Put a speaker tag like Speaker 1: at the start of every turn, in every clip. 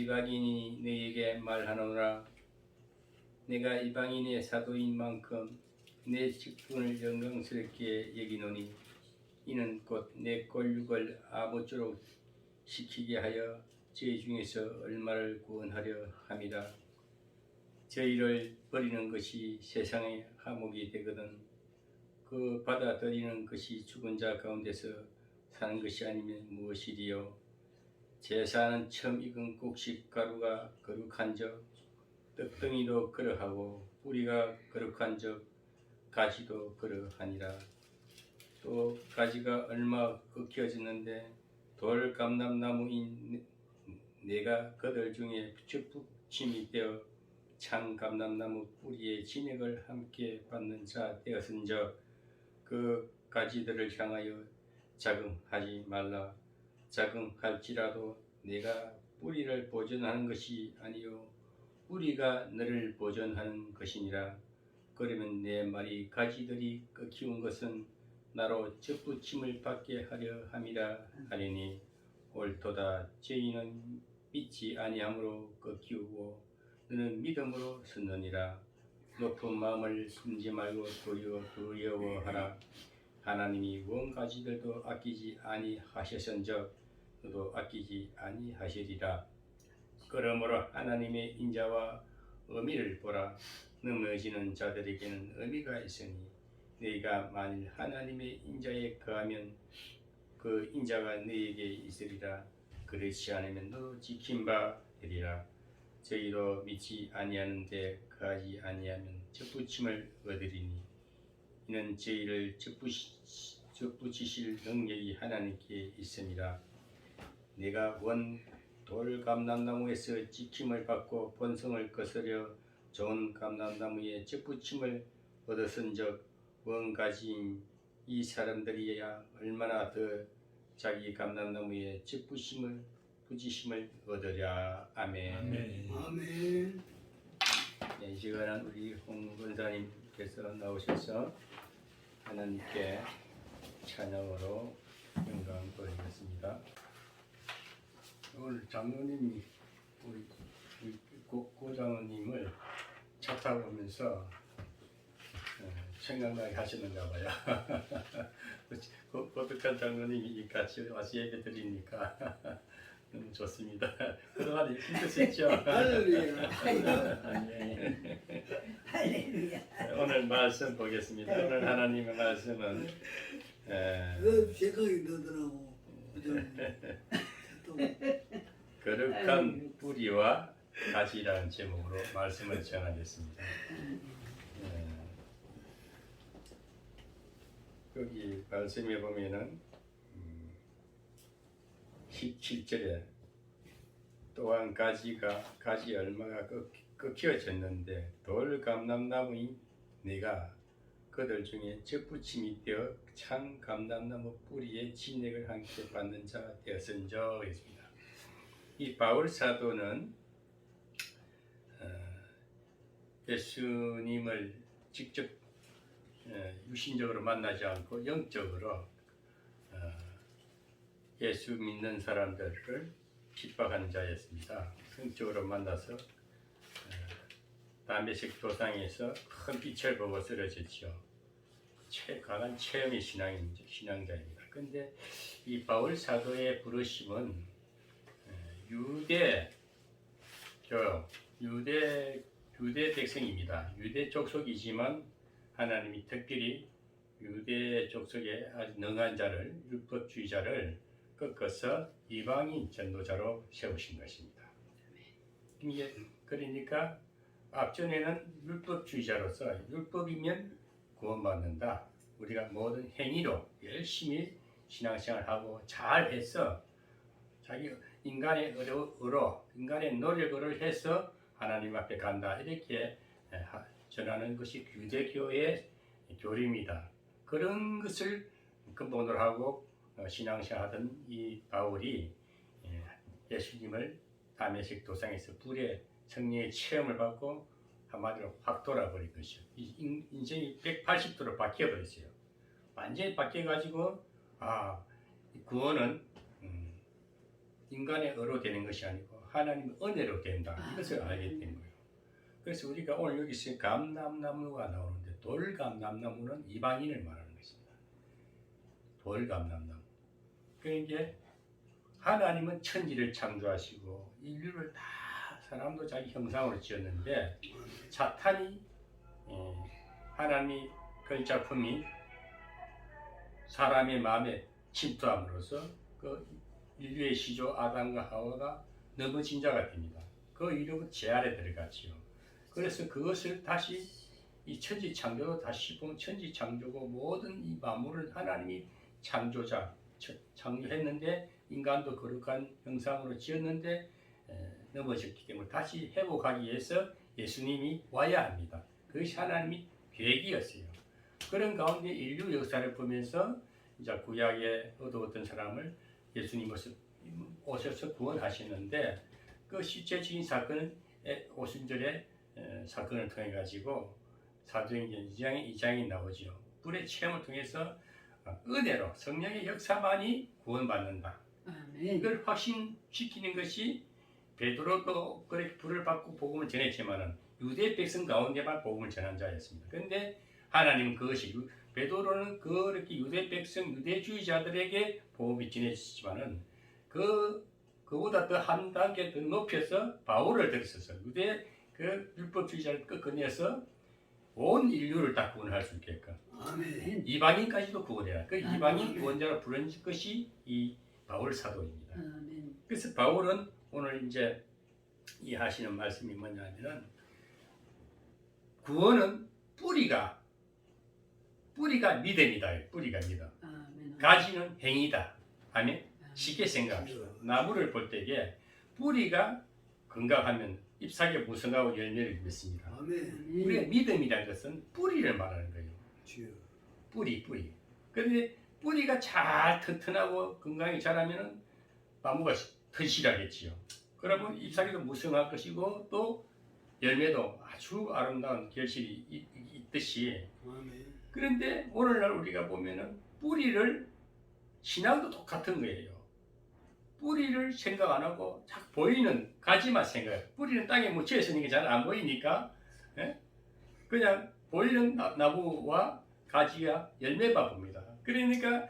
Speaker 1: 이방인이 너에게 말하노라. 내가 이방인의 사도인 만큼 내 직분을 영광스럽게 여기노니 이는 곧 내 꼴육을 아무쪼록 시키게 하여 저희 중에서 얼마를 구원하려 함이라. 저희를 버리는 것이 세상의 화목이 되거든 그 받아들이는 것이 죽은 자 가운데서 사는 것이 아니면 무엇이리요. 제사는 처음 익은 곡식 가루가 거룩한 적 떡덩이도 그러하고 뿌리가 거룩한 적 가지도 그러하니라. 또 가지가 얼마 꺾여지는데 돌 감람나무인 내가 그들 중에 접붙임이 되어 창 감람나무 뿌리에 진액을 함께 받는 자 되었은즉 그 가지들을 향하여 자긍하지 말라. 자긍할지라도 내가 뿌리를 보존하는 것이 아니요 뿌리가 너를 보존하는 것이니라. 그러면 내 말이 가지들이 꺾이운 것은 나로 접붙임을 받게 하려 함이라 하리니 옳도다. 저희는 믿지 아니함으로 꺾이우고 너는 믿음으로 섰느니라. 높은 마음을 숨지 말고 두려워하라. 하나님이 원 가지들도 아끼지 아니하셨은즉 너도 아끼지 아니하시리라. 그러므로 하나님의 인자와 의미를 보라. 넘어지는 자들에게는 의미가 있으니 너희가 만일 하나님의 인자에 거하면 그 인자가 너희에게 있으리라. 그렇지 않으면 너도 지킨 바 되리라. 저희도 믿지 아니하는데 거하지 아니하면 접붙임을 얻으리니 이는 저희를 접붙이실 능력이 하나님께 있습니다. 내가 원 돌감람나무에서 지킴을 받고 본성을 거스려 좋은 감람나무에 접붙임을 얻었은즉 원가지인 이 사람들이야 얼마나 더 자기 감람나무에 붙이심을 얻으랴. 아멘.
Speaker 2: 아멘.
Speaker 1: 네, 이 시간은 우리 홍 권사님께서 나오셔서 하나님께 찬양으로 영광 돌리겠습니다. 오늘 장로님이 우리 고 장로님을 차 타고 오면서 생각나게 하시는가 봐요. 고독한 장로님이 같이 와서 예배 드리니까 너무 좋습니다. 그동안 힘드셨죠?
Speaker 2: 할렐루야.
Speaker 3: 할렐루야.
Speaker 1: 오늘 말씀 보겠습니다. 오늘 하나님의 말씀은
Speaker 2: 그 생각이 나더라고.
Speaker 1: 거룩한 뿌리와 가지라는 제목으로 말씀을 전하겠습니다. 여기 말씀에 보면은 17절에 또한 가지 얼마가 꺾여졌는데 돌 감람나무인 내가 그들 중에 접붙임이 되어 창 감람나무 뿌리에 진액을 함께 받는 자 되었은즉 했습니다. 이 바울 사도는 예수님을 직접 육신적으로 만나지 않고 영적으로 예수 믿는 사람들을 핍박하는 자였습니다. 성적으로 만나서 다메섹 도상에서 큰 빛을 보고 쓰러졌죠. 강한 체험의 신앙자입니다. 그런데 이 바울 사도의 부르심은 유대 백성입니다. 유대 족속이지만 하나님이 특별히 유대 족속에 아주 능한 자를, 율법주의자를 꺾어서 이방인 전도자로 세우신 것입니다. 그러니까 앞전에는 율법주의자로서 율법이면 구원받는다. 우리가 모든 행위로 열심히 신앙생활하고 잘해서 자기 인간의 의로, 인간의 노력으로 해서 하나님 앞에 간다. 이렇게 전하는 것이 유대교의 교리입니다. 그런 것을 근본으로 하고 신앙생활하던 이 바울이 예수님을 다메섹 도상에서 불의 성령의 체험을 받고 한마디로 확 돌아버린 것이죠. 인생이 180도로 바뀌어버렸어요. 완전히 바뀌어가지고 구원은 인간의 의로 되는 것이 아니고 하나님의 은혜로 된다. 이것을 알게 된 거예요. 그래서 우리가 오늘 여기서 감람나무가 나오는데 돌감람나무는 이방인을 말하는 것입니다. 돌감람나무. 그러니까 하나님은 천지를 창조하시고 인류를 다 사람도 자기 형상으로 지었는데 사탄이 하나님의 걸작품이 사람의 마음에 침투함으로써 그 인류의 시조 아담과 하와가 넘어진 자가 됩니다. 그 이후로 죄 아래 들어갔지요. 그래서 그것을 다시 이 천지 창조도 다시 보면 천지 창조고 모든 이 만물을 하나님이 창조자 창조했는데 인간도 거룩한 형상으로 지었는데 넘어졌기 때문에 다시 회복하기 위해서 예수님이 와야 합니다. 그것이 하나님의 계획이었어요. 그런 가운데 인류 역사를 보면서 이제 구약에 얻어왔던 사람을 예수님 오셔서 구원하시는데 그 실제적인 사건은 오순절의 사건을 통해 가지고 사도행전 2장이 나오죠. 불의 체험을 통해서 은혜로 성령의 역사만이 구원받는다.
Speaker 3: 아멘.
Speaker 1: 이걸 확신시키는 것이 베드로도 그렇게 불을 받고 복음을 전했지만은 유대 백성 가운데만 복음을 전한 자였습니다. 그런데 하나님은 그것이 베드로는 그렇게 유대 백성 유대주의자들에게 복음이 전해지지만은 그보다 더 한 단계 더 높여서 바울을 들었어요. 유대 그 율법주의자를 꺾어내서 온 인류를 다 구원할 수 있게끔.
Speaker 2: 아멘.
Speaker 1: 이방인까지도 구원해라. 그 이방인
Speaker 2: 아멘.
Speaker 1: 구원자로 부른 것이 이 바울 사도입니다.
Speaker 3: 아멘.
Speaker 1: 그래서 바울은 오늘 이제 이 하시는 말씀이 뭐냐면은 구원은 뿌리가 믿음이다. 뿌리가 믿음.
Speaker 3: 아멘.
Speaker 1: 가지는 행위다. 아멘. 쉽게 생각합시다. 나무를 볼 때에 뿌리가 건강하면 잎사귀가 무성하고 열매를 맺습니다.
Speaker 2: 아멘.
Speaker 1: 우리가 믿음이라는 것은 뿌리를 말하는 거예요.
Speaker 2: 주여.
Speaker 1: 뿌리. 그런데 뿌리가 잘 튼튼하고 건강히 자라면은 나무가 튼실하겠지요. 그러면 잎사귀도 무성할 것이고 또 열매도 아주 아름다운 결실이 있듯이.
Speaker 2: 아멘.
Speaker 1: 그런데 오늘날 우리가 보면은 뿌리를 신앙도 똑같은 거예요. 뿌리를 생각 안 하고 자꾸 보이는 가지만 생각해요. 뿌리는 땅에 묻혀 있으니까 잘 안 보이니까 그냥 보이는 나무와 가지가 열매만 봅니다. 그러니까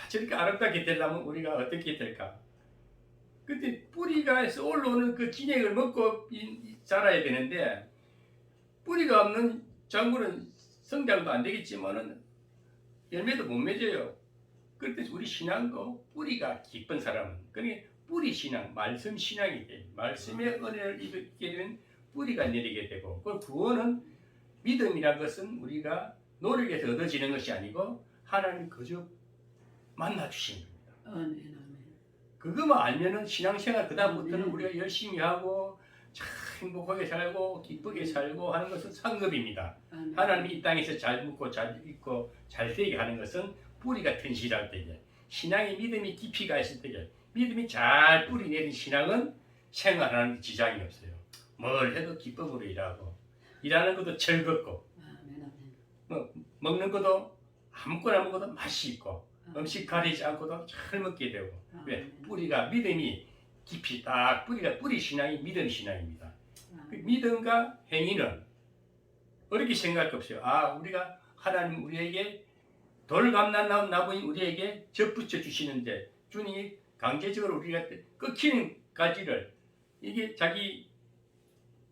Speaker 1: 저렇게 아름답게 되려면 우리가 어떻게 될까? 근데 뿌리가 해서 올라오는 그 진액을 먹고 자라야 되는데 뿌리가 없는 작물은 성장도 안 되겠지만은 열매도 못 맺어요. 그런데 우리 신앙도 뿌리가 깊은 사람은 그러니까 뿌리 신앙, 말씀 신앙이 돼. 말씀의 은혜를 입게 되면 뿌리가 내리게 되고 그 구원은 믿음이란 것은 우리가 노력해서 얻어지는 것이 아니고 하나님 그저 만나 주신 겁니다.
Speaker 3: 아멘.
Speaker 1: 그것만 알면은 신앙생활 그다음부터는
Speaker 3: 아멘.
Speaker 1: 우리가 열심히 하고 참 행복하게 살고 기쁘게 살고 하는 것은 상급입니다.
Speaker 3: 아멘.
Speaker 1: 하나님이 이 땅에서 잘 묵고 잘 있고 잘 되게 하는 것은 뿌리가 튼실할 때에 신앙의 믿음이 깊이가 있을 때에 믿음이 잘 뿌리 내린 신앙은 생활하는 지장이 없어요. 뭘 해도 기쁨으로 일하는 것도 즐겁고
Speaker 3: 아멘.
Speaker 1: 먹는 것도 아무거나 먹어도 맛이 있고 음식 가리지 않고도 잘 먹게 되고 왜? 뿌리가 믿음이 깊이 딱 뿌리 신앙이 믿음 신앙입니다. 그 믿음과 행위는 어렵게 생각할 게 없어요. 우리가 하나님 우리에게 돌감난 나무인 우리에게 접붙여 주시는데 주님이 강제적으로 우리가 끊기는 가지를 이게 자기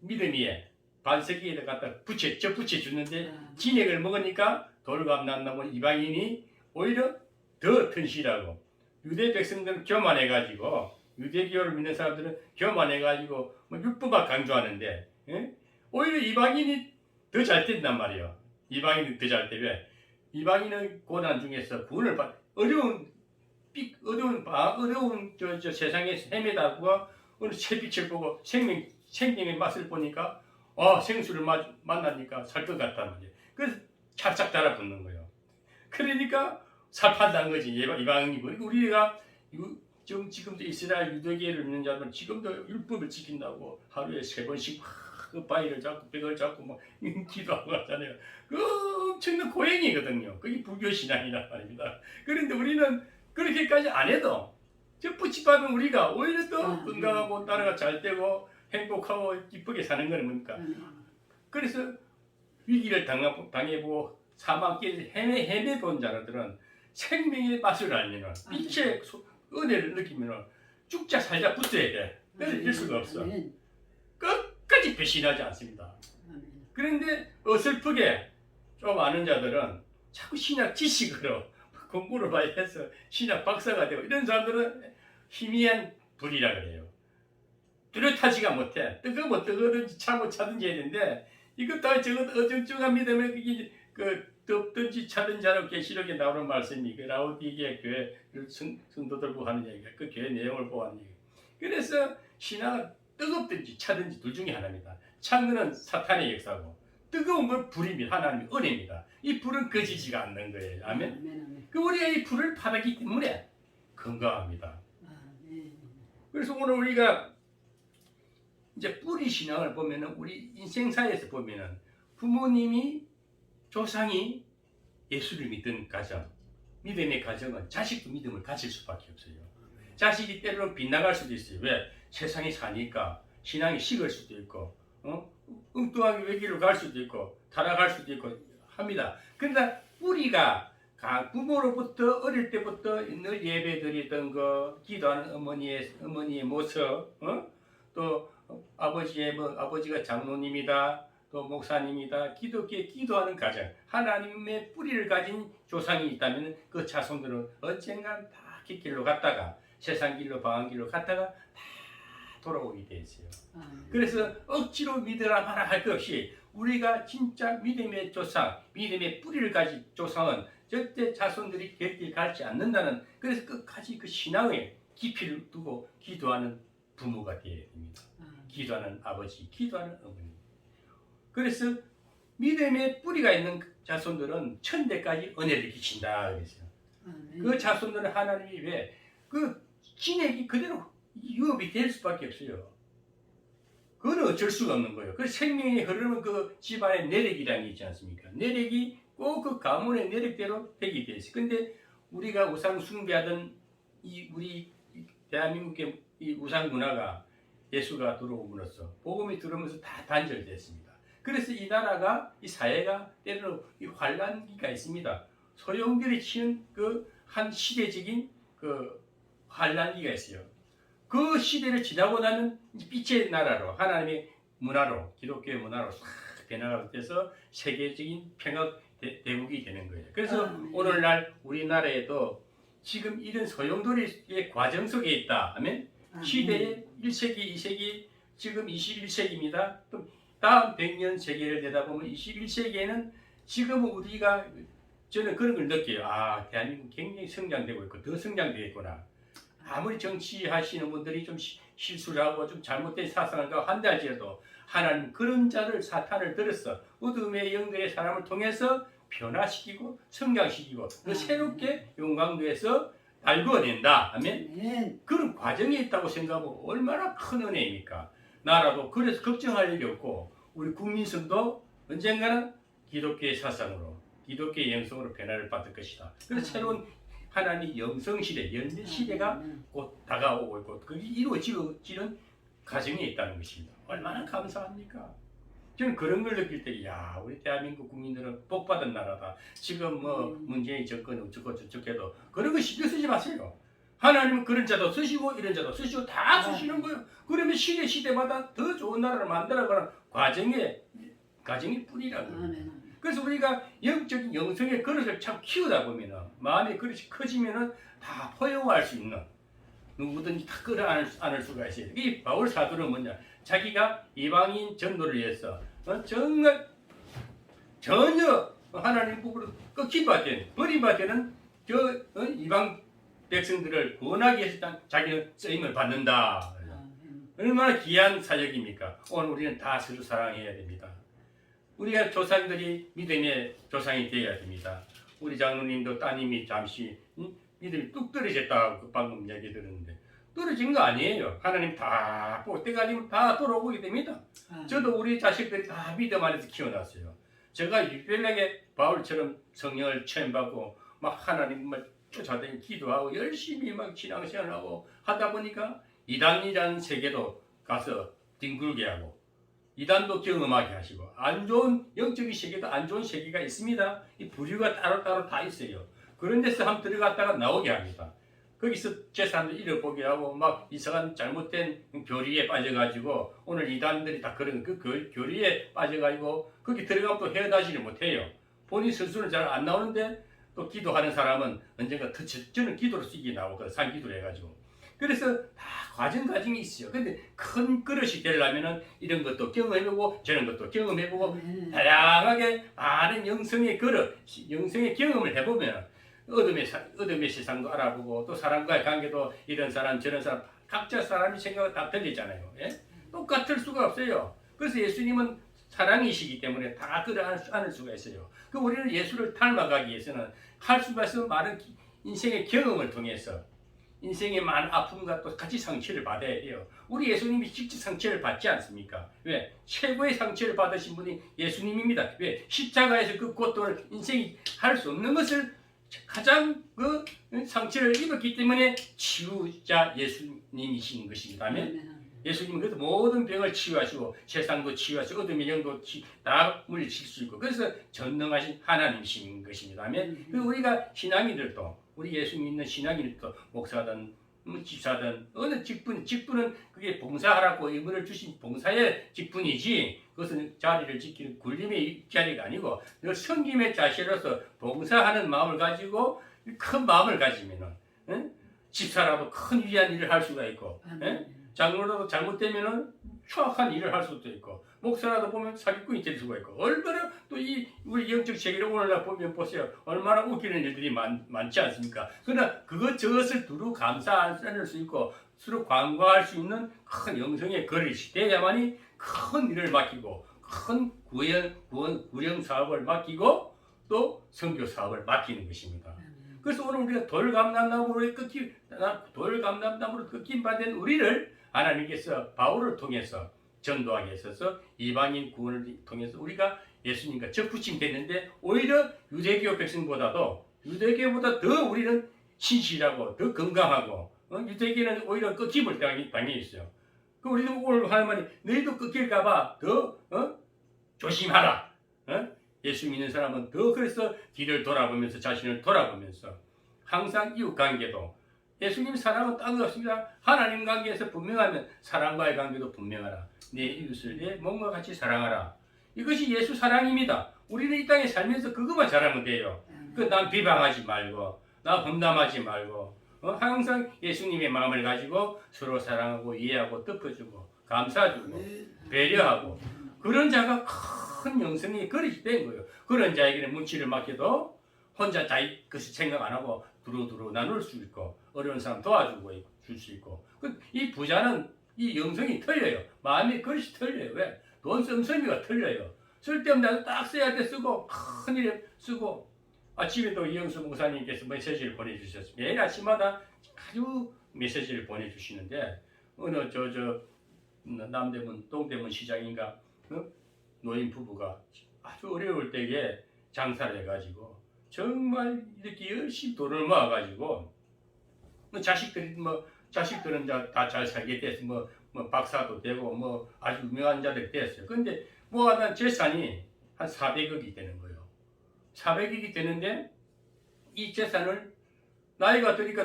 Speaker 1: 믿음 위에 반석기에 갖다 접붙여 주는데 진액을 먹으니까 돌감난 나무 이방인이 오히려 더 튼실하고 유대 백성들은 교만해가지고 유대교를 믿는 사람들은 교만해가지고 율법만 강조하는데 오히려 이방인이 더 잘 된단 말이에요. 이방인이 더 잘 돼. 왜? 이방인은 고난 중에서 구원을 어려운 저 세상에서 헤매다가 어느 새빛을 보고 생명의 맛을 보니까 생수를 만나니까 살 것 같단 말이에요. 그래서 찹찹 달아붙는 거예요. 그러니까 살판다는 거지. 이방인이고 우리가 지금도 이스라엘 유대교를 믿는 자들은 지금도 율법을 지킨다고 하루에 3번씩 그 바위를 잡고 벽을 잡고 막 기도하고 하잖아요. 그 엄청난 고행이거든요. 그게 불교 신앙이란 말입니다. 그런데 우리는 그렇게까지 안 해도 저 뿌집받은 우리가 오히려 더
Speaker 3: 아,
Speaker 1: 건강하고 나라가 잘 되고 행복하고 기쁘게 사는 거는 뭡니까? 그래서 위기를 당해보고 사망길에서 헤매본 자들은 생명의 맛을 알면 빛의 은혜를 느끼면 죽자 살자 붙어야 돼. 그래서 될 수가 없어. 끝까지 배신하지 않습니다. 그런데 어설프게 좀 아는 자들은 자꾸 신학 지식으로 공부를 많이 해서 신학 박사가 되고 이런 사람들은 희미한 불이라 그래요. 뚜렷하지가 못해. 뜨거면 뜨거든지 차고 차든지 해야 되는데 이것도 저것 어정쩡한 믿음에 그게 그 덥든지 차든지 하는 계시록에 나오는 말씀이 그 라오디게 교회 성도들 보고 하는 얘기가 그 교회 내용을 보고 하는 얘기. 그래서 신앙은 뜨겁든지 차든지 둘 중에 하나입니다. 찬 거는 사탄의 역사고 뜨거운 건 불입니다. 하나님의 은혜입니다. 이 불은 꺼지지가 않는 거예요. 아멘. 그 우리가 이 불을 받았기 때문에 건강합니다. 그래서 오늘 우리가 이제 뿌리 신앙을 보면은 우리 인생사에서 보면은 부모님이 조상이 예수를 믿던 가정, 믿음의 가정은 자식도 믿음을 가질 수밖에 없어요. 자식이 때로는 빗나갈 수도 있어요. 왜? 세상이 사니까 신앙이 식을 수도 있고, 엉뚱하게 외길로 갈 수도 있고, 타락할 수도 있고 합니다. 그러나 뿌리가 부모로부터 어릴 때부터 늘 예배드리던 거, 기도하는 어머니의 모습, 또 아버지가 장로님이다. 또 목사님이다. 기독교에 기도하는 가정, 하나님의 뿌리를 가진 조상이 있다면 그 자손들은 언젠간 다 깃길로 갔다가 세상 길로 방황 길로 갔다가 다 돌아오게 돼 있어요. 그래서 억지로 믿으라 마라 할 것 없이 우리가 진짜 믿음의 조상, 믿음의 뿌리를 가진 조상은 절대 자손들이 길 갈지 않는다는, 그래서 끝까지 그 신앙의 깊이를 두고 기도하는 부모가 되어야 됩니다. 기도하는 아버지, 기도하는 어머니. 그래서 믿음의 뿌리가 있는 자손들은 천대까지 은혜를 끼친다 그랬어요. 그 자손들은 하나님이 왜 그 진액이 그대로 유업이 될 수밖에 없어요. 그건 어쩔 수가 없는 거예요. 그 생명이 흐르는 그 집안의 내력이라는 게 있지 않습니까? 내력이 꼭 그 가문의 내력대로 되게 돼 있어요. 근데 우리가 우상 숭배하던 우리 대한민국의 이 우상 문화가 예수가 들어옴으로써 복음이 들어오면서 다 단절됐습니다. 그래서 이 나라가, 이 사회가 때로는 이 환란기가 있습니다. 소용돌이 치는 그 한 시대적인 그 환란기가 있어요. 그 시대를 지나고 나면 빛의 나라로, 하나님의 문화로, 기독교의 문화로 싹 변화가 돼서 세계적인 평화 대국이 되는 거예요. 그래서 오늘날 우리나라에도 지금 이런 소용돌이의 과정 속에 있다 하면 시대의 1세기, 2세기, 지금 21세기입니다. 또 다음 100년 세계를 내다보면 21세기에는 지금 우리가, 저는 그런 걸 느껴요. 아, 대한민국 굉장히 성장되고 있고 더 성장되겠구나. 아무리 정치하시는 분들이 좀 실수를 하고 좀 잘못된 사상을 한다 할지라도 하나님 그런 자를, 사탄을 들었어 어둠의 영들의 사람을 통해서 변화시키고 성장시키고 그 새롭게 용광로에서 달구어낸다 하면 그런 과정이 있다고 생각하고 얼마나 큰 은혜입니까? 나라도 그래서 걱정할 일이 없고 우리 국민성도 언젠가는 기독교의 사상으로, 기독교의 영성으로 변화를 받을 것이다. 그래서 새로운 하나님의 영성시대, 연대시대가 곧 다가오고 있고 그게 이루어지는 과정에 있다는 것입니다. 얼마나 감사합니까? 저는 그런 걸 느낄 때, 야, 우리 대한민국 국민들은 복받은 나라다. 지금 뭐 문재인 정권 어쩌고 저쩌고 해도 그런 거 신경 쓰지 마세요. 하나님은 그런 자도 쓰시고 이런 자도 쓰시고 다 쓰시는 거예요. 그러면 시대마다 더 좋은 나라를 만들어가는 과정이 뿌리라는 거예요. 그래서 우리가 영적인 영성의 그릇을 참 키우다 보면은, 마음의 그릇이 커지면은 다 포용할 수 있는, 누구든지 다 끌어안을 수가 있어요. 이 바울 사도는 뭐냐? 자기가 이방인 전도를 위해서 정말 전혀 하나님 복으로 끊김받은, 버림받은 이방 백성들을 구원하기 위해서 자기는 쓰임을 받는다. 얼마나 귀한 사역입니까? 오늘 우리는 다 서로 사랑해야 됩니다. 우리가 조상들이 믿음의 조상이 되어야 됩니다. 우리 장로님도 따님이 잠시 믿음이 뚝 떨어졌다고 방금 얘기 들었는데 떨어진 거 아니에요. 하나님 다 보고 때가 되면 다 돌아오게 됩니다. 저도 우리 자식들이 다 믿음 안에서 키워놨어요. 제가 유별나게 바울처럼 성령을 체험받고 막 하나님을 쫓아다니 기도하고 열심히 막 신앙생활하고 하다 보니까 이단이라는 세계도 가서 뒹굴게 하고 이단도 경험하게 하시고 안 좋은 영적인 세계도 안 좋은 세계가 있습니다. 이 부류가 따로따로 다 있어요. 그런 데서 한번 들어갔다가 나오게 합니다. 거기서 재산을 잃어보게 하고 막 이상한 잘못된 교리에 빠져가지고 오늘 이단들이 다 그런 그 교리에 빠져가지고 거기 들어가면 또 헤어나지를 못해요. 본인 스스로는 잘 안 나오는데 또 기도하는 사람은 언젠가 저는 기도로 쓰기 나오고 산기도를 해가지고 그래서 다 과정이 있어요. 근데 큰 그릇이 되려면은 이런 것도 경험해보고 저런 것도 경험해보고 다양하게 많은 영성의 그릇, 영성의 경험을 해보면 어둠의 세상도 알아보고 또 사람과의 관계도 이런 사람 저런 사람 각자 사람이 생각이 다 틀리잖아요. 예? 똑같을 수가 없어요. 그래서 예수님은 사랑이시기 때문에 다 안을 수가 있어요. 그 우리는 예수를 닮아가기 위해서는 할 수가 있어 많은 인생의 경험을 통해서 인생의 많은 아픔과 또 같이 상처를 받아야 해요. 우리 예수님이 직접 상처를 받지 않습니까? 왜? 최고의 상처를 받으신 분이 예수님입니다. 왜? 십자가에서 그 고통을 인생이 할 수 없는 것을 가장 그 상처를 입었기 때문에 치유자 예수님이신 것입니다. 예수님은 그래서 모든 병을 치유하시고 세상도 치유하시고 어둠의 영도 다 물리칠 수 있고 그래서 전능하신 하나님이신 것입니다. 그 우리가 신앙인들도 우리 예수 믿는 신앙인들도 목사든 집사든 어느 직분은 그게 봉사하라고 의무를 주신 봉사의 직분이지 그것은 자리를 지키는 굴림의 자리가 아니고 늘 섬김의 자세로서 봉사하는 마음을 가지고 큰 마음을 가지면은 집사라도 큰 위한 일을 할 수가 있고 장로라도 잘못되면은 추악한 일을 할 수도 있고 목사라도 보면 사기꾼이 될 수가 있고 얼마나 또 이 우리 영적 세계를 오늘날 보면 보세요 얼마나 웃기는 일들이 많지 않습니까? 그러나 저것을 두루 감사 않을 수 있고 서로 관과할 수 있는 큰 영성의 거리이 돼야만이 큰 일을 맡기고 큰 구령 사업을 맡기고 또 선교 사업을 맡기는 것입니다. 그래서 오늘 우리가 돌감람나무로 꺾임 받은 우리를 하나님께서 바울을 통해서 전도하게 있어서 이방인 구원을 통해서 우리가 예수님과 접붙임됐는데 오히려 유대교 백성보다도 유대교보다 더 우리는 신실하고 더 건강하고 유대교는 오히려 꺾임을 당해 있어요. 그 우리도 오늘 하나님이 너희도 꺾일까봐 더 조심하라. 예수 믿는 사람은 더 그래서 뒤를 돌아보면서 자신을 돌아보면서 항상 이웃 관계도 예수님 사랑은 딴 거 없습니다. 하나님 관계에서 분명하면 사랑과의 관계도 분명하라. 내 이웃을 내 몸과 같이 사랑하라. 이것이 예수 사랑입니다. 우리는 이 땅에 살면서 그것만 잘하면 돼요. 남 비방하지 말고 나 험담하지 말고 항상 예수님의 마음을 가지고 서로 사랑하고 이해하고 덮어주고 감싸주고 배려하고 그런 자가 큰 영성이 그릇이 된 거예요. 그런 자에게는 문치를 맡겨도 혼자 자기 것을 생각 안 하고 두루두루 나눌 수 있고 어려운 사람 도와주고 줄 수 있고 이 부자는 이 영성이 틀려요. 마음의 그릇이 틀려요. 왜? 돈 씀씀이가 틀려요. 쓸데없는 딱 써야 돼 쓰고 큰 일에 쓰고 아침에도 이영수 목사님께서 메시지를 보내주셨어요. 매일 아침마다 아주 메시지를 보내주시는데 어느 남대문 동대문 시장인가 노인 부부가 아주 어려울 때에 장사를 해가지고 정말 이렇게 열심히 돈을 모아가지고 자식들은 다 잘 살게 됐어. 뭐 박사도 되고 아주 유명한 자들이 됐어요. 그런데 모아둔 재산이 한 400억이 되는 거예요. 400억이 되는데 이 재산을 나이가 드니까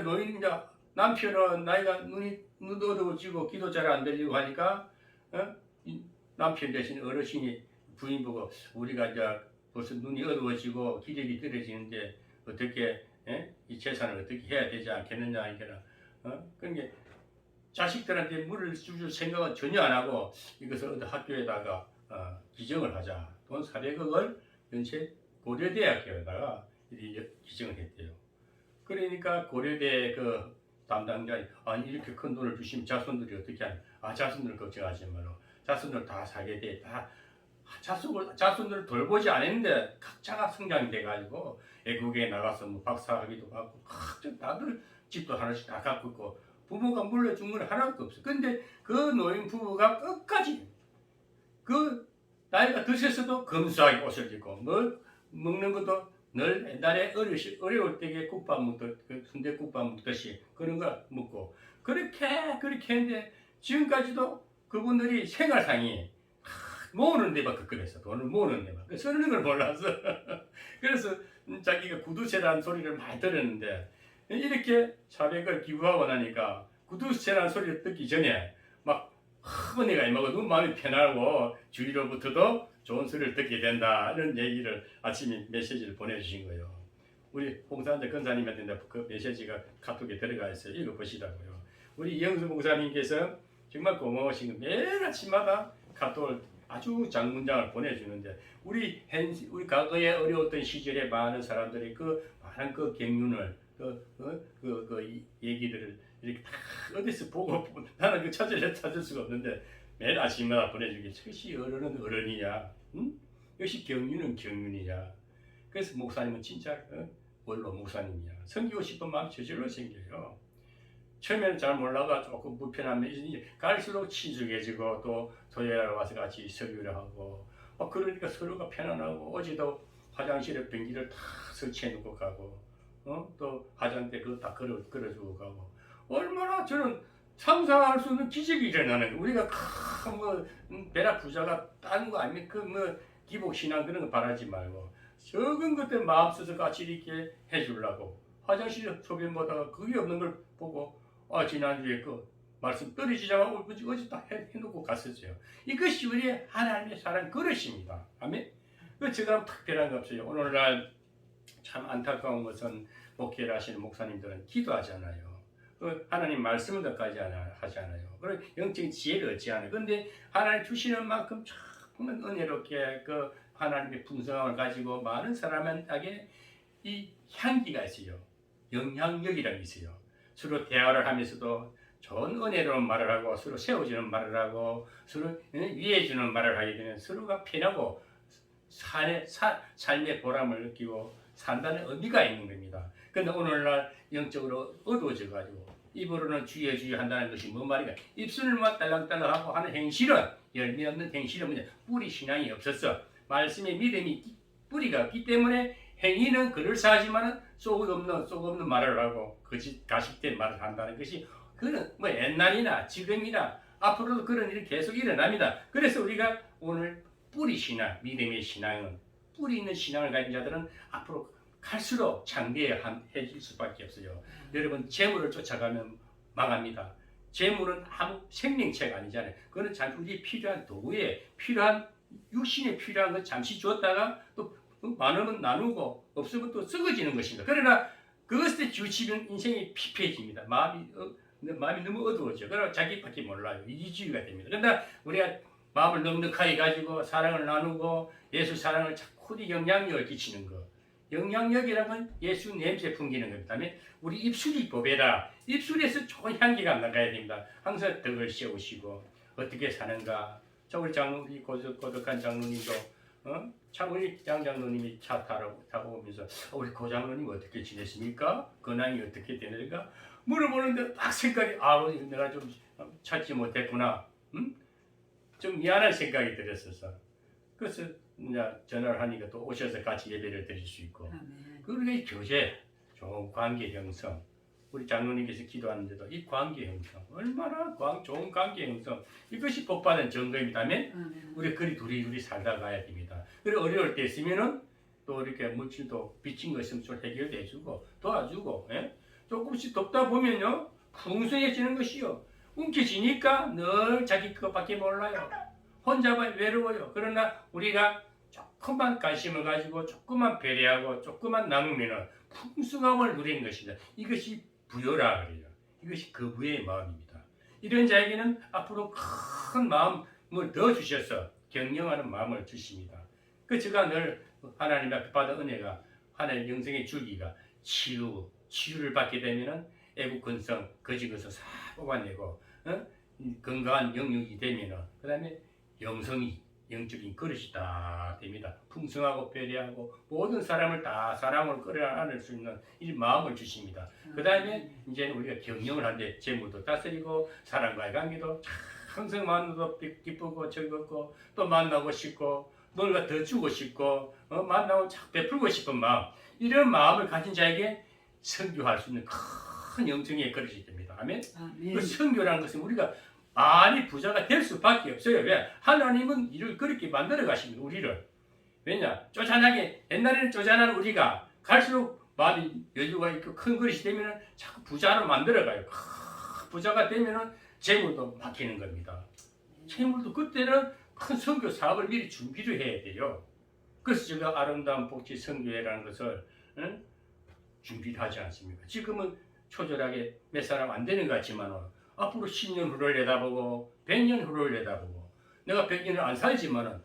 Speaker 1: 남편은 나이가 눈 어두워지고 기도 잘 안 들리고 하니까 남편 대신 어르신이 부인 보고 우리가 이제 벌써 눈이 어두워지고 기력이 떨어지는데 어떻게 이 재산을 어떻게 해야 되지 않겠느냐 하니까 그러니까 자식들한테 물을 줄 생각은 전혀 안 하고 이것을 어디 학교에다가 기증을 하자. 돈 400억을 연세 고려대학교에다가 기증을 했대요. 그러니까 고려대 그 담당자이 아니 이렇게 큰 돈을 주시면 자손들이 어떻게 하냐. 자손들 걱정하지 말고 자손들 다 살게 돼. 다 자손들을 돌보지 않았는데 각자가 성장이 돼가지고 외국에 나가서 박사학위도 받고 다들 집도 하나씩 다 갖고 있고 부모가 물려준 건 하나도 없어. 근데 그 노인 부부가 끝까지 그 나이가 드셨어도 검소하게 옷을 입고 먹는 것도 늘 옛날에 어려울 때에 국밥 먹듯 그 순대국밥 먹듯이 그런 거 먹고 그렇게 했는데 지금까지도 그분들이 생활상이 모으는 데만 급급했어. 돈을 모으는 데만. 쓰는 걸 몰라서 그래서 자기가 구두쇠라는 소리를 많이 들었는데 이렇게 400을 기부하고 나니까 구두쇠라는 소리를 듣기 전에 막 은혜가 임하고 너무 마음이 편하고 주위로부터도 좋은 소리를 듣게 된다 이런 얘기를 아침에 메시지를 보내주신 거예요. 우리 홍산재 권사님한테 그 메시지가 카톡에 들어가 있어요. 읽어보시라고요. 우리 이영수 목사님께서 정말 고마우신 거 매일 아침마다 카톡을 아주 장문장을 보내주는데 우리 과거에 어려웠던 시절에 많은 사람들이 그 많은 그 경륜을 얘기들을 이렇게 다 어디서 보고 나는 그 찾을 수가 없는데 매일 아침마다 보내주기 역시 어른은 어른이야. 응? 역시 경륜은 경륜이야. 그래서 목사님은 진짜 원로 목사님이야. 섬기고 싶은 마음이 저절로 생겨요. 처음에는 잘 몰라가 조금 불편하면 이제 갈수록 친숙해지고 또 토요일에 와서 같이 설교를 하고 그러니까 서로가 편안하고 어제도 화장실에 변기를 다 설치해 놓고 가고 또 화장대 그거 다 걸어주고 가고 얼마나 저는 상상할 수 없는 기적이 일어나는 거예요. 우리가 베라 부자가 딴 거 아닙니까? 기복 신앙 그런 거 바라지 말고 적은 것들 마음 써서 같이 이렇게 해주려고 화장실 소변보다가 그게 없는 걸 보고 지난주에 그 말씀 떨어지자마자 어제 다 해놓고 갔었어요. 이것이 우리의 하나님의 사랑 그릇입니다. 아멘. 그 제가 특별한 거 없어요. 오늘날 참 안타까운 것은 목회를 하시는 목사님들은 기도하잖아요. 하나님 말씀을 끝까지 하잖아요. 그리고 영적인 지혜를 얻지 않아요. 그런데 하나님 주시는 만큼 정말 은혜롭게 그 하나님의 풍성함을 가지고 많은 사람에게 이 향기가 있어요. 영향력이라는 게 있어요. 서로 대화를 하면서도 좋은 은혜로운 말을 하고 서로 세워주는 말을 하고 서로 위해주는 말을 하게 되면 서로가 편하고 삶의 보람을 느끼고 산다는 의미가 있는 겁니다. 그런데 오늘날 영적으로 어두워져 가지고 입으로는 주여 주여 한다는 것이 뭔 말인가? 입술만 딸랑딸랑하고 하는 행실은 열매 없는 행실은 뭐냐? 뿌리 신앙이 없었어. 말씀의 믿음이 뿌리가 없기 때문에 행위는 그럴싸하지만 속 없는 말을 하고 거짓 가식된 말을 한다는 것이 그는 옛날이나 지금이나 앞으로도 그런 일이 계속 일어납니다. 그래서 우리가 오늘 뿌리 신앙, 믿음의 신앙은 뿌리 있는 신앙을 가진 자들은 앞으로 갈수록 장대해질 수밖에 없어요. 여러분 재물을 쫓아가면 망합니다. 재물은 아무 생명체가 아니잖아요. 그거는 우리 필요한 도구에 필요한 육신에 필요한 건 잠시 주었다가 또 많으면 나누고 없으면 또 썩어지는 것입니다. 그러나 그것에 지우치면 인생이 피폐해집니다. 마음이 너무 어두워져. 그러나 자기밖에 몰라요. 이기주의가 됩니다. 그러나 우리가 마음을 넉넉하게 가지고 사랑을 나누고 예수 사랑을 자꾸 영향력을 끼치는 것. 영향력이라는 건 예수 냄새 풍기는 겁니다. 우리 입술이 보배라. 입술에서 좋은 향기가 나가야 됩니다. 항상 덕을 씌우시고 어떻게 사는가. 우리 장로님 고독한 장로님도 참 우리 양 장로님이 차 타고 오면서 우리 고 장로님 어떻게 지냈습니까? 근황이 어떻게 되는가? 물어보는데 딱 생각이 내가 좀 찾지 못했구나. 좀 미안한 생각이 들었어서 그래서 이제 전화를 하니까 또 오셔서 같이 예배를 드릴 수 있고 그게 교제, 좋은 관계 형성. 우리 장로님께서 기도하는데도 이 관계 형성 얼마나 좋은 관계 형성 이것이 복받은 증거입니다. 우리 그리 둘이 살다 가야 됩니다. 그리고 어려울 때 있으면은 또 이렇게 물질도 빚진 거 있으면 좀 해결도 해주고 도와주고 조금씩 돕다 보면요 풍성해지는 것이요. 움켜쥐니까 늘 자기 것밖에 몰라요. 혼자만 외로워요. 그러나 우리가 조금만 관심을 가지고 조금만 배려하고 조금만 나누면 풍성함을 누리는 것입니다. 이것이 부요라 그래요. 이것이 거부의 마음입니다. 이런 자에게는 앞으로 큰 마음을 더 주셔서 경영하는 마음을 주십니다. 그 제가 늘 하나님 앞에 받은 은혜가 하나님 영생의 줄기가 치유를 받게 되면은 애국건성 거짓것을 싹 뽑아내고 건강한 영육이 되면은 그 다음에 영성이 영적인 그릇이 다 됩니다. 풍성하고 배려하고 모든 사람을 다 사랑으로 끌어안을 수 있는 이 마음을 주십니다. 그 다음에 이제 우리가 경영을 하는데 재물도 다스리고 사람과의 관계도 항상 만나도 기쁘고 즐겁고 또 만나고 싶고 뭔가 더 주고 싶고 만나고 자꾸 베풀고 싶은 마음, 이런 마음을 가진 자에게 선교할 수 있는 큰 영성의 그릇이 됩니다. 아멘. 그 선교라는 것은 우리가 많이 부자가 될 수밖에 없어요. 왜? 하나님은 이를 그렇게 만들어 가십니다. 우리를. 왜냐? 쪼잔하게, 옛날에는 쪼잔한 우리가 갈수록 마음이 여유가 있고 큰 그릇이 되면 자꾸 부자로 만들어 가요. 부자가 되면 재물도 막히는 겁니다. 재물도 그때는 큰 선교 사업을 미리 준비를 해야 돼요. 그래서 제가 아름다운 복지 선교회라는 것을 준비를 하지 않습니까? 지금은 초절하게 몇 사람 안 되는 것 같지만 앞으로 10년 후를 내다보고 100년 후를 내다보고 내가 100년을 안 살지만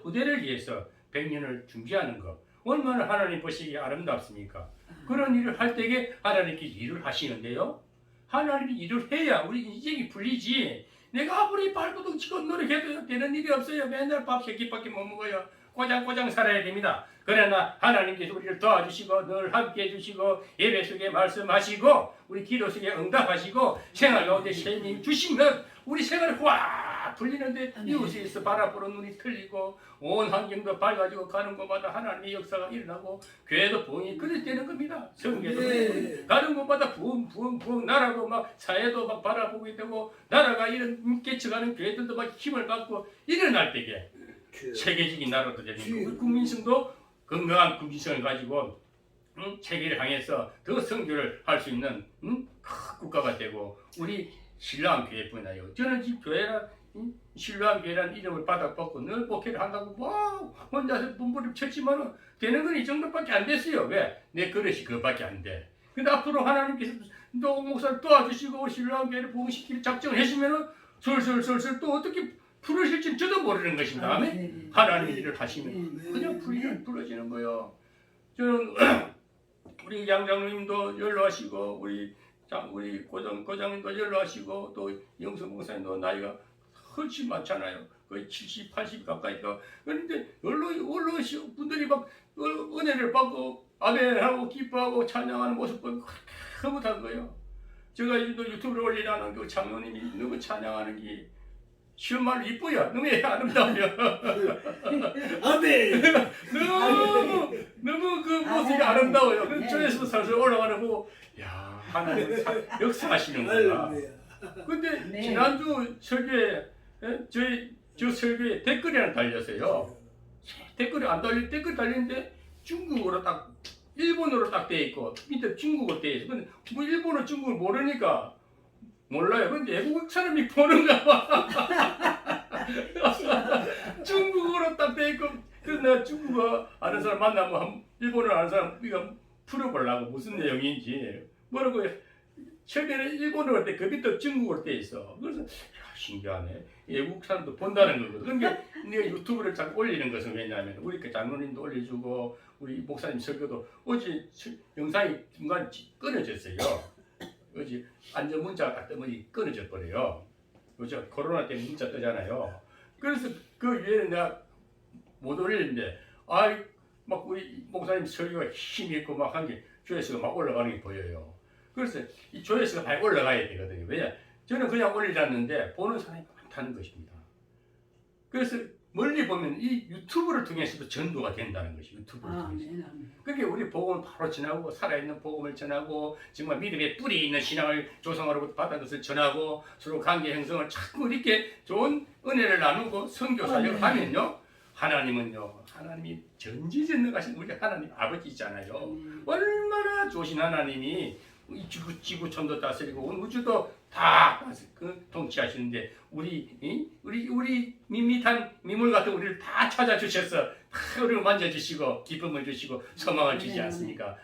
Speaker 1: 후대를 위해서 100년을 준비하는 것, 얼마나 하나님 보시기에 아름답습니까? 그런 일을 할 때에 하나님께 일을 하시는데요. 하나님이 일을 해야 우리 인생이 풀리지. 내가 아무리 발버둥 치고 노력해도 되는 일이 없어요. 맨날 밥 3끼밖에 못 먹어요. 꼬장꼬장 살아야 됩니다. 그러나 하나님께서 우리를 도와주시고 늘 함께 해주시고 예배 속에 말씀하시고 우리 기도 속에 응답하시고 생활 가운데 쉐임 주시면 우리 생활이 확 풀리는데 이웃에서 바라보는 눈이 틀리고 온 환경도 밝아지고 가는 곳마다 하나님의 역사가 일어나고 교회도 부흥이 그릇 되는 겁니다. 성교도 가는 곳마다 부흥 나라도 막 사회도 막 바라보게 되고 나라가 이런 깨쳐가는 교회들도 막 힘을 받고 일어날 때에 세계적인 나라도 되는 거고 국민성도 건강한 국민성을 가지고 세계를 향해서 더 선교를 할 수 있는 큰 국가가 되고 우리 신라한 교회뿐이나요. 저는 이 교회라 신라한 교회라는 이름을 받아먹고 늘 목회를 한다고 뭐 혼자서 분부를 쳤지만 되는 건 이 정도밖에 안 됐어요. 왜? 내 그릇이 그거밖에 안 돼. 근데 앞으로 하나님께서 또 목사를 도와주시고 신라한 교회를 부흥시킬 작정을 해주면은 솔솔솔솔 또 어떻게 풀어질지 저도 모르는 것입니다. 아멘. 하나님의 일을 하시면 그냥 풀어지는 거예요. 저는 우리 양장로님도 연로하시고 우리 고장님도 연로하시고 또 영성 목사님도 나이가 훨씬 많잖아요. 거의 70, 80 가까이 더. 그런데 연로하신 분들이 막 은혜를 받고 아멘하고 기뻐하고 찬양하는 모습 보면 흐뭇한 거예요. 제가 유튜브를 올리라는 그 장로님이 너무 찬양하는 게 쉬운 말로 이쁘요. 너무 아름다워요.
Speaker 2: 아멘.
Speaker 1: 너무 그 모습이 아름다워요. 그 저에서 살살 올라가는 거, 야 하나님 역사하시는구나. 근데 지난주 설교에 저 설교에 댓글이 하나 달렸어요. 댓글이 안 달린 댓글 달리는데 중국어로 딱 일본어로 딱 돼 있고 밑에 중국어로 돼 있어. 근데 뭐 일본어 중국어 모르니까. 몰라요. 근데 외국 사람이 보는가 봐. 중국어로 딱 돼 있고, 그래서 내가 중국어 아는 사람 만나면 일본어 아는 사람 우리가 풀어보려고 무슨 내용인지 뭐라고 최근에 일본어로 때 그 밑에 중국어로 돼 있어. 그래서 야, 신기하네. 외국 사람도 본다는 거거든. 그러니까 내가 유튜브를 자꾸 올리는 것은 왜냐하면 우리 그 장로님도 올려주고 우리 목사님 설교도 어제 영상이 중간 끊어졌어요. 어제 안전 문자가 딱 뜨면 끊어져 버려요. 그죠? 코로나 때문에 문자 뜨잖아요. 그래서 그 위에는 내가 못 올리는데, 막 우리 목사님 설교가 힘이 있고 막 한 게 조회수가 막 올라가는 게 보여요. 그래서 이 조회수가 많이 올라가야 되거든요. 왜냐? 저는 그냥 올리라는데 보는 사람이 많다는 것입니다. 그래서 멀리 보면 이 유튜브를 통해서도 전도가 된다는 것이 유튜브를 통해서. 그게 우리 복음을 바로 전하고 살아있는 복음을 전하고 정말 믿음의 뿌리 있는 신앙을 조성하려고 받은 것을 전하고 서로 관계 형성을 자꾸 이렇게 좋은 은혜를 나누고 선교 사역을 하면요. 하나님이 전지전능하신 우리 하나님 아버지잖아요. 얼마나 좋으신 하나님이 이 지구촌도 다스리고 온 우주도 다 통치하시는데 우리 밋밋한 미물 같은 우리를 다 찾아주셔서 다 우리를 만져주시고 기쁨을 주시고 소망을 주지 않습니까?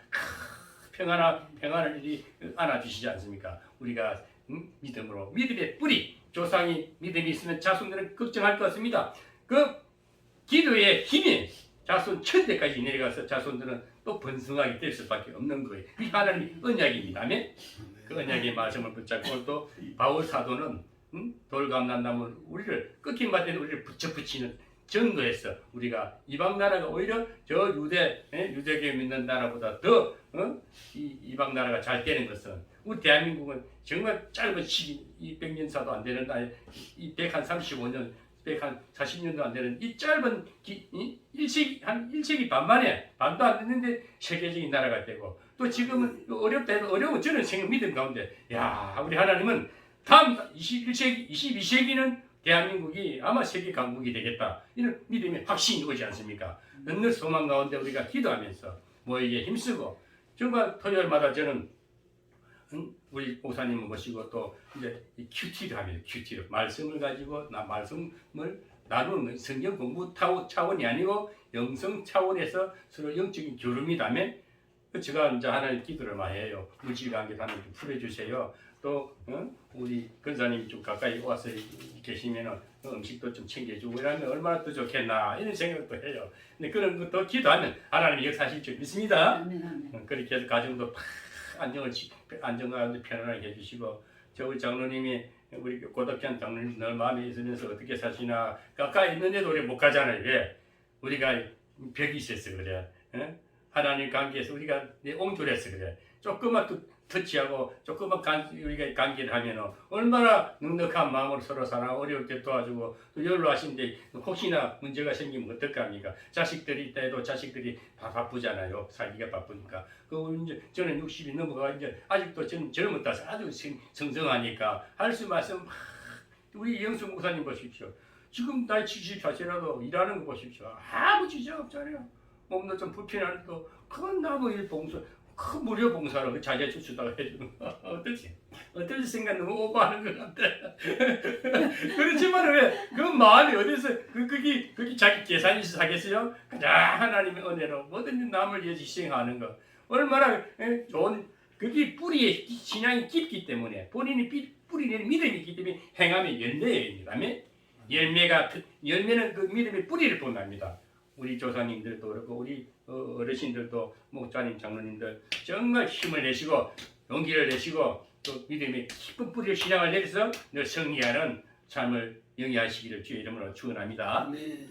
Speaker 1: 평안을 안아주시지 않습니까? 우리가 믿음으로 믿음의 뿌리 조상이 믿음이 있으면 자손들은 걱정할 것 같습니다. 그 기도의 힘이 자손 천대까지 내려가서 자손들은 또 번성하게 될 수밖에 없는 거예요. 이 하나님의 언약입니다. 아멘? 그 언약의 말씀을 붙잡고 또 바울 사도는 돌감난나무 우리를 끊긴 바된 우리를 붙이는 전도해서 우리가 이방 나라가 오히려 저 유대교 믿는 나라보다 더 이방 나라가 잘 되는 것은 우리 대한민국은 정말 짧은 시기 200년사도 안 되는 이 135년 140년도 안 되는 이 짧은 한 1세기 반 만에 반도 안 됐는데 세계적인 나라가 되고 또 지금은 어렵다 해도 어려운 저는 생각 믿음 가운데 야 우리 하나님은 다음 21세기 22세기는 대한민국이 아마 세계 강국이 되겠다 이런 믿음의 확신이 오지 않습니까? 늦는 소망 가운데 우리가 기도하면서 뭐에게 힘쓰고 정말 토요일마다 저는 우리 목사님을 모시고 또 이제 큐티를 합니다. 큐티를 말씀을 가지고 말씀을 나누는 성경 공부 차원이 아니고 영성 차원에서 서로 영적인 교류이다면 제가 이제 하나님 기도를 많이 해요. 물질관계도 하나님 좀 풀어주세요. 또 우리 근사님이 좀 가까이 와서 계시면 음식도 좀 챙겨주고 이러면 얼마나 더 좋겠나 이런 생각도 해요. 근데 그런 것도 기도하면 하나님이 역사하실 줄 믿습니다. 그렇게 해서 가정도 다 안정하고 편안하게 해주시고 저 우리 장로님이 우리 고덕현 장로님 늘 마음에 있으면서 어떻게 사시나 가까이 있는데도 우리 못 가잖아요. 왜? 우리가 벽이 있어서 그래. 하나님 관계에서 우리가 옹졸해서 그래. 조금만 터치하고 조금만 우리가 관계를 하면 얼마나 넉넉한 마음으로 서로 살아 어려울 때 도와주고 또 연로하신데 혹시나 문제가 생기면 어떡합니까? 자식들이 때도 자식들이 다 바쁘잖아요. 살기가 바쁘니까. 이제 저는 60이 넘어가 이제 아직도 저는 젊었다서 아주 성성하니까 할 수 말씀 우리 영수 목사님 보십시오. 지금 나이 74세라도 일하는 거 보십시오. 아무 지장 없잖아요. 몸도 좀 불편한데도 큰 나무 일 봉사 큰 무료 봉사로 자재 추수다가 해주는 거 어떨지 생각 너무 오버하는 것 같아. 그렇지만 왜 그 마음이 어디서 그게 자기 계산이 사겠어요? 가장 하나님의 은혜로 뭐든지 남을 위해서 희생하는 거 얼마나 좋은 그게 뿌리에 신앙이 깊기 때문에 본인이 뿌리에 믿음이 있기 때문에 행함의 열매입니다. 열매는 그 믿음의 뿌리를 본답니다. 우리 조상님들도 그렇고 우리 어르신들도 목사님 장로님들 정말 힘을 내시고 용기를 내시고 또 믿음의 깊은 뿌리를 신앙을 내려서 늘 승리하는 삶을 영위하시기를 주의 이름으로 축원합니다.
Speaker 2: 아멘.